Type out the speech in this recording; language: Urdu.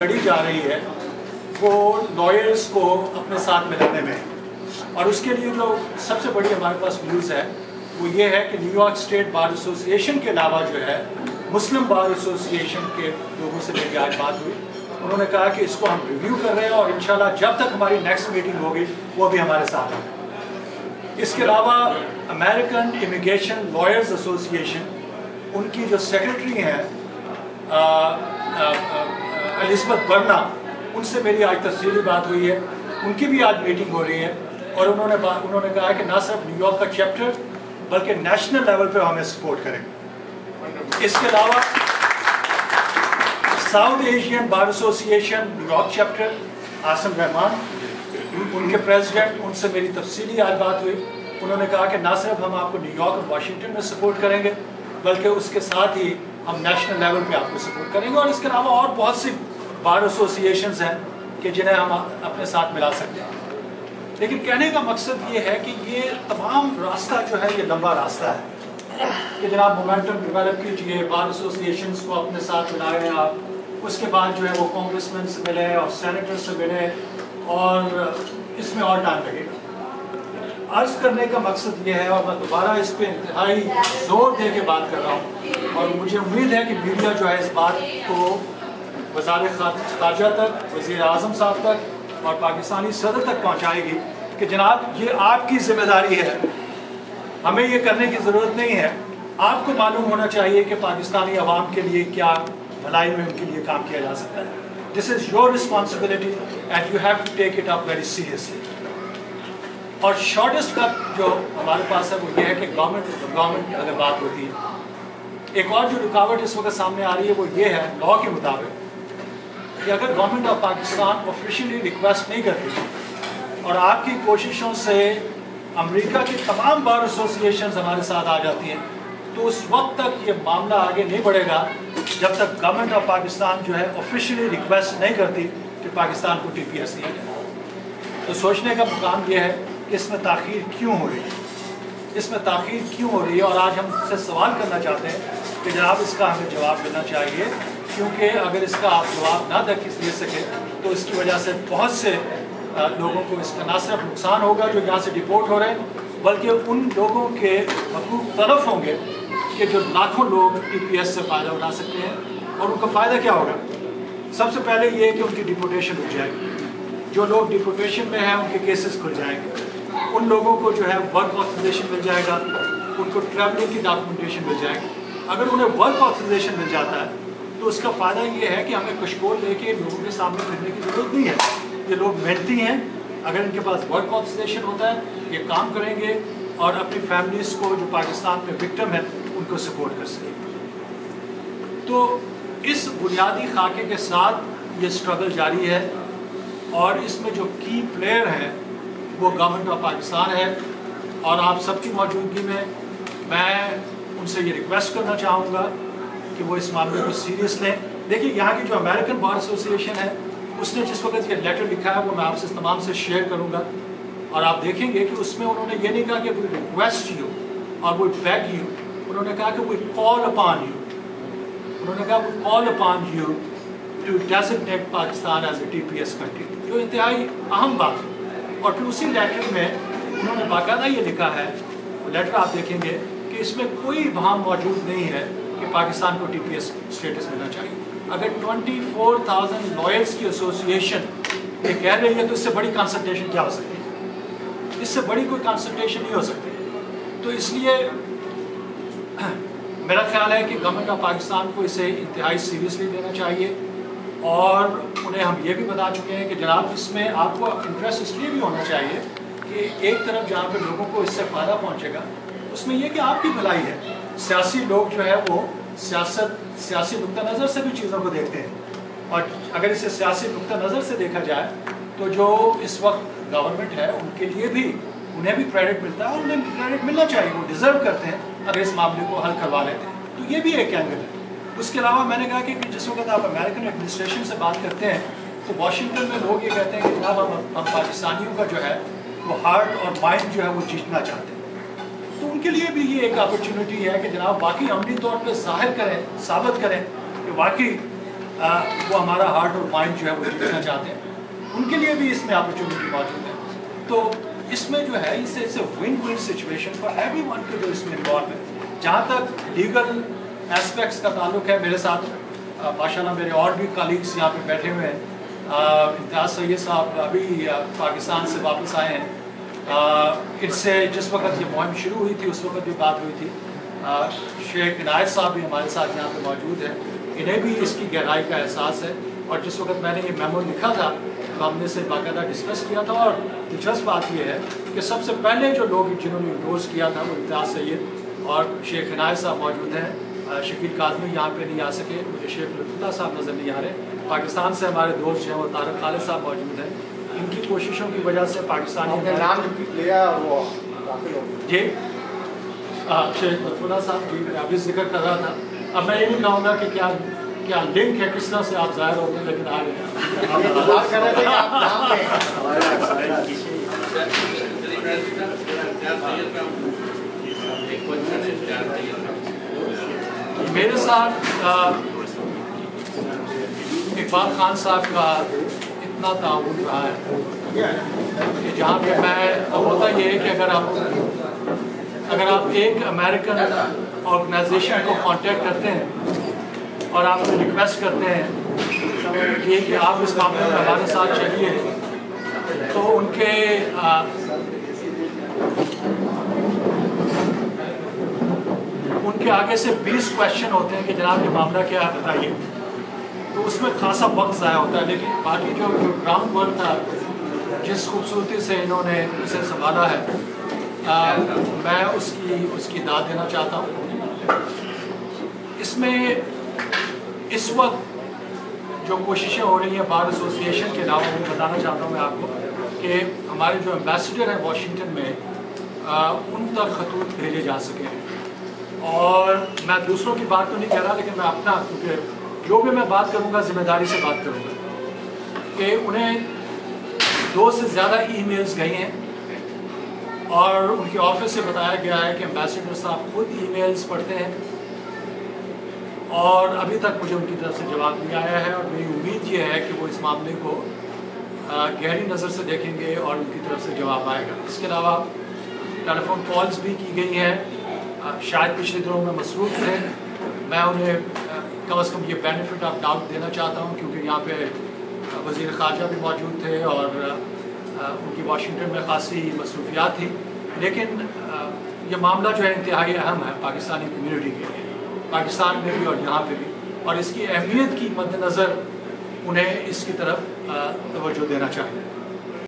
لڑی جا رہی ہے وہ لائرز کو اپنے ساتھ ملانے میں، اور اس کے لیے جو سب سے بڑی ہمارے پاس نیوز ہے وہ یہ ہے کہ new York state bar association کے علاوہ جو ہے مسلم بار ایسوسیشن کے لوگوں سے میری آج بات ہوئی. انہوں نے کہا کہ اس کو ہم ریویو کر رہے ہیں اور انشاءاللہ جب تک ہماری نیکسٹ میٹنگ ہوگی وہ بھی ہمارے ساتھ ہے. اس کے علاوہ امریکن امیگریشن لائرز ایسوسیشن، ان کی جو سیکرٹری ہیں الزبتھ برنا، ان سے میری آج تفصیلی بات ہوئی ہے. ان کی بھی آج میٹنگ ہو رہی ہے اور انہوں نے کہا کہ نہ صرف نیو یارک کا چیپٹر بلکہ نیشنل لیول پہ ہمیں سپورٹ کریں. اس کے علاوہ South Asian Bar Association New York chapter Asim Rehman, ان کے پریزیڈنٹ، ان سے میری تفصیلی آج بات ہوئی. انہوں نے کہا کہ نہ صرف ہم آپ کو نیو یارک اور واشنگٹن میں سپورٹ کریں گے بلکہ اس کے ساتھ ہی ہم نیشنل لیول پہ آپ کو سپورٹ کریں گے. اور اس کے علاوہ اور بہت سی بار ایسوسیشنز ہیں کہ جنہیں ہم اپنے ساتھ ملا سکتے ہیں. لیکن کہنے کا مقصد یہ ہے کہ یہ تمام راستہ جو ہے یہ لمبا راستہ ہے کہ جناب مومنٹم ڈیولپ کیجیے، بار ایسوسیشنز کو اپنے ساتھ ملائیں آپ، اس کے بعد جو ہے وہ کانگریس مین سے ملیں اور سینیٹر سے ملیں، اور اس میں اور ٹائم لگے گا. عرض کرنے کا مقصد یہ ہے، اور میں دوبارہ اس پہ انتہائی زور دے کے بات کر رہا ہوں، اور مجھے امید ہے کہ میڈیا جو ہے اس بات کو وزارت خارجہ تک، وزیر اعظم صاحب تک اور پاکستانی صدر تک پہنچائے گی کہ جناب یہ آپ کی ذمہ داری ہے، ہمیں یہ کرنے کی ضرورت نہیں ہے. آپ کو معلوم ہونا چاہیے کہ پاکستانی عوام کے لیے کیا بھلائی میں ان کے لیے کام کیا جا سکتا ہے. This is your responsibility and you have to take it up very seriously. اور شارٹیسٹ کٹ جو ہمارے پاس ہے وہ یہ ہے کہ گورنمنٹ اگر بات ہوتی ہے، ایک اور جو رکاوٹ اس وقت سامنے آ رہی ہے وہ یہ ہے لاء کے مطابق کہ اگر government of Pakistan officially request نہیں کرتی اور آپ کی کوششوں سے امریکہ کی تمام بار ایسوسیشنز ہمارے ساتھ آ جاتی ہیں، تو اس وقت تک یہ معاملہ آگے نہیں بڑھے گا جب تک گورنمنٹ آف پاکستان جو ہے آفیشیلی ریکویسٹ نہیں کرتی کہ پاکستان کو TPS دیا جائے. تو سوچنے کا مقام یہ ہے کہ اس میں تاخیر کیوں ہو رہی ہے، اس میں تاخیر کیوں ہو رہی ہے. اور آج ہم سے سوال کرنا چاہتے ہیں کہ جناب اس کا ہمیں جواب ملنا چاہیے، کیونکہ اگر اس کا آپ جواب نہ دے سکے تو اس کی وجہ سے بہت سے لوگوں کو اس کا نہ صرف نقصان ہوگا جو یہاں سے ڈپورٹ ہو رہے ہیں، بلکہ ان لوگوں کے حقوق تلف ہوں گے کہ جو لاکھوں لوگ TPS سے فائدہ اٹھا سکتے ہیں. اور ان کا فائدہ کیا ہوگا؟ سب سے پہلے یہ کہ ان کی ڈپورٹیشن ہو جائے گی. جو لوگ ڈپورٹیشن میں ہیں ان کے کیسز کھل جائیں گے، ان لوگوں کو جو ہے ورک آتھرائزیشن مل جائے گا، ان کو ٹریولنگ کی ڈاکومنٹیشن مل جائے گی. اگر انہیں ورک آتھرائزیشن مل جاتا ہے تو اس کا فائدہ یہ ہے کہ ہمیں کشکول لے کے لوگوں کے سامنے پھرنے کی ضرورت نہیں ہے. یہ لوگ محنتی ہیں، اگر ان کے پاس ورک آتھرائزیشن ہوتا ہے یہ کام کریں گے اور اپنی فیملیز کو جو پاکستان میں وکٹم ہیں ان کو سپورٹ کر سکیں. تو اس بنیادی خاکے کے ساتھ یہ سٹرگل جاری ہے، اور اس میں جو کی پلیئر ہیں وہ گورنمنٹ آف پاکستان ہے. اور آپ سب کی موجودگی میں میں ان سے یہ ریکویسٹ کرنا چاہوں گا کہ وہ اس معاملے کو سیریس لیں. دیکھیے یہاں کی جو امریکن بار ایسوسیشن ہے اس نے جس وقت یہ لیٹر لکھا ہے وہ میں آپ سے تمام سے شیئر کروں گا، اور آپ دیکھیں گے کہ اس میں انہوں نے یہ نہیں کہا کہ وی ریکویسٹ یو اور وی بیگ یو، انہوں نے کہا کہ وی کال اپان یو، انہوں نے کہا we call upon you to designate Pakistan as a TPS country, جو انتہائی اہم بات ہے. اور پھر اسی لیٹر میں انہوں نے باقاعدہ یہ لکھا ہے، وہ لیٹر آپ دیکھیں گے کہ اس میں کوئی بہام موجود نہیں ہے کہ پاکستان کو TPS اسٹیٹس ملنا چاہیے. اگر 24,000 لائرز کی ایسوسیشن یہ کہہ رہی ہے تو اس سے بڑی کنسلٹیشن کیا ہو سکتی ہے؟ اس سے بڑی کوئی کنسلٹیشن نہیں ہو سکتی. تو اس لیے میرا خیال ہے کہ گورنمنٹ آف پاکستان کو اسے انتہائی سیریسلی لینا چاہیے. اور انہیں ہم یہ بھی بتا چکے ہیں کہ جناب اس میں آپ کو انٹرسٹ اس لیے بھی ہونا چاہیے کہ ایک طرف جہاں پہ لوگوں کو اس سے فائدہ پہنچے گا اس میں یہ کہ آپ کی بھلائی ہے. سیاسی لوگ جو ہے وہ سیاسی نقطہ نظر سے بھی چیزوں کو دیکھتے ہیں، اور اگر اسے سیاسی نقطہ نظر سے دیکھا جائے تو جو اس وقت گورنمنٹ ہے ان کے لیے بھی انہیں بھی کریڈٹ ملتا ہے، اور انہیں کریڈٹ ملنا چاہیے، وہ ڈیزرو کرتے ہیں اگر اس معاملے کو حل کروا لیتے ہیں. تو یہ بھی ایک اینگل ہے. اس کے علاوہ میں نے کہا کہ جس وقت آپ امریکن ایڈمنسٹریشن سے بات کرتے ہیں تو واشنگٹن میں لوگ یہ کہتے ہیں کہ جناب ہم پاکستانیوں کا جو ہے وہ ہارٹ اور مائنڈ جو ہے وہ جیتنا چاہتے ہیں. تو ان کے لیے بھی یہ ایک اپرچونٹی ہے کہ جناب واقعی عملی طور پہ ظاہر کریں، ثابت کریں کہ واقعی وہ ہمارا ہارٹ اور مائنڈ جو ہے وہ جیتنا چاہتے ہیں، ان کے لیے بھی اس میں اپرچونیٹی موجود ہے. تو اس میں جو ہے اس win win situation for everyone کے جو اس میں انوالو ہے. جہاں تک لیگل اسپیکٹس کا تعلق ہے، میرے ساتھ ماشاء اللہ میرے اور بھی کالیگس یہاں پہ بیٹھے ہوئے ہیں. امتیاز سید صاحب ابھی پاکستان سے واپس آئے ہیں. ان سے جس وقت یہ مہم شروع ہوئی تھی اس وقت بھی بات ہوئی تھی. شیخ عنایت صاحب بھی ہمارے ساتھ یہاں پہ موجود ہیں، انہیں بھی اس کی گہرائی کا احساس ہے. اور جس وقت میں نے یہ میمو لکھا تھا تو ہم نے اسے باقاعدہ ڈسکس کیا تھا. اور دلچسپ بات یہ ہے کہ سب سے پہلے جو لوگ جنہوں نے انڈورس کیا تھا وہ امتیاز سید اور شیخ عنایت صاحب موجود ہیں. شکیل کاظمی یہاں پہ نہیں آ سکے، مجھے شیخ لطف اللہ صاحب نظر نہیں آ رہے. پاکستان سے ہمارے دوست جو ہیں وہ طارق خالد صاحب موجود ہیں. ان کی کوششوں کی وجہ سے پاکستانی جی شیخ لطف اللہ صاحب جی میں ابھی ذکر کر رہا تھا. اب میں یہ نہیں کہوں گا کہ کیا لنک ہے، کس طرح سے آپ ظاہر ہوتے ہیں، لیکن آ رہے ہیں. میرے ساتھ اقبال خان صاحب کا اتنا تعاون رہا ہے کہ جہاں پہ میں ہوتا یہ ہے کہ اگر آپ ایک امریکن آرگنائزیشن کو کانٹیکٹ کرتے ہیں اور آپ کو ریکویسٹ کرتے ہیں کہ آپ اس معاملے میں ہمارے ساتھ چلیے، تو ان کے آگے سے 20 کویشچن ہوتے ہیں کہ جناب یہ معاملہ کیا ہے بتائیے. تو اس میں خاصا وقت ضائع ہوتا ہے. لیکن باقی جو گراؤنڈ ورک تھا، جس خوبصورتی سے انہوں نے اسے سنبھالا ہے، میں اس کی داد دینا چاہتا ہوں. اس میں اس وقت جو کوششیں ہو رہی ہیں بار ایسوسیشن کے علاوہ، میں بتانا چاہتا ہوں میں آپ کو کہ ہمارے جو ایمبیسڈر ہیں واشنگٹن میں، ان تک خطوط بھیجے جا سکیں. اور میں دوسروں کی بات تو نہیں کہہ رہا، لیکن میں اپنا، کیونکہ جو بھی میں بات کروں گا ذمہ داری سے بات کروں گا، کہ انہیں 2 سے زیادہ ای میلز گئی ہیں اور ان کے آفس سے بتایا گیا ہے کہ ایمبیسڈر صاحب خود ای میلز پڑھتے ہیں اور ابھی تک مجھے ان کی طرف سے جواب نہیں آیا ہے. اور میری امید یہ ہے کہ وہ اس معاملے کو گہری نظر سے دیکھیں گے اور ان کی طرف سے جواب آئے گا. اس کے علاوہ ٹیلی فون کالز بھی کی گئی ہیں. شاید پچھلے دنوں میں مصروف تھے، میں انہیں کم از کم یہ بینیفٹ آف ڈاؤٹ دینا چاہتا ہوں، کیونکہ یہاں پہ وزیر خارجہ بھی موجود تھے اور ان کی واشنگٹن میں خاصی مصروفیات تھی. لیکن یہ معاملہ جو ہے انتہائی اہم ہے پاکستانی کمیونٹی کے لیے، پاکستان میں بھی اور یہاں پہ بھی، اور اس کی اہمیت کی مد نظر انہیں اس کی طرف توجہ دینا چاہیے.